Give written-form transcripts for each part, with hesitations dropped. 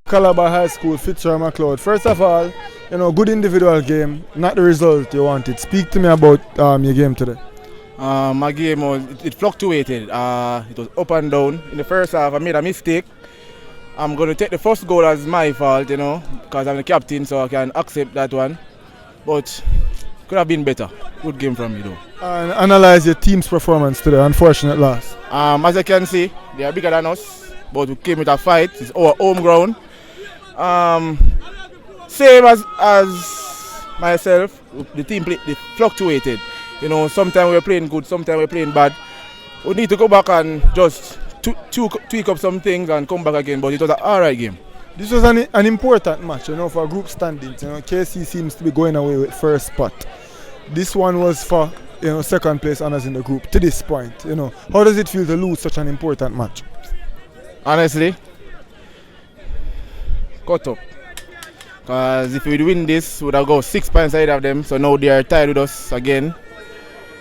Calabar High School, Fitzroy, Mcleod. First of all, good individual game, not the result you wanted. Speak to me about your game today. My game it fluctuated. It was up and down. In the first half, I made a mistake. I'm going to take the first goal as my fault, because I'm the captain, so I can accept that one. But could have been better. Good game from me, though. And analyze your team's performance today. Unfortunate loss. As you can see, they are bigger than us, but we came with a fight. It's our home ground. Same as myself, the team they fluctuated. Sometimes we're playing good, sometimes we're playing bad. We need to go back and just tweak up some things and come back again. But it was an alright game. This was an important match, for group standings. KC seems to be going away with first spot. This one was for second place honors in the group to this point. How does it feel to lose such an important match? Honestly, cut up. Because if we win this, we would have got 6 points ahead of them. So now they are tied with us again.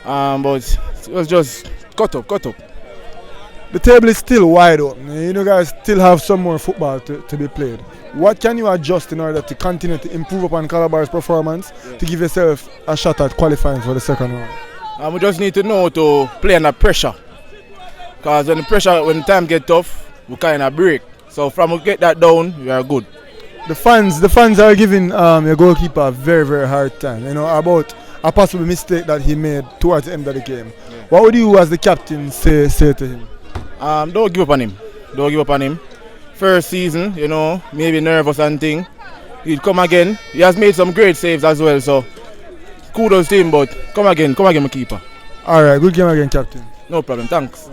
But it was just cut up. The table is still wide open. You guys still have some more football to be played. What can you adjust in order to continue to improve upon Calabar's performance to give yourself a shot at qualifying for the second round? We just need to know to play under pressure. Because when time get tough, we kind of break. So from we get that down, we are good. The fans are giving your goalkeeper a very, very hard time. About a possible mistake that he made towards the end of the game. Yeah. What would you, as the captain, say to him? Don't give up on him. First season, maybe nervous and thing. He'll come again. He has made some great saves as well. So kudos to him, but come again, my keeper. All right, good game again, captain. No problem. Thanks.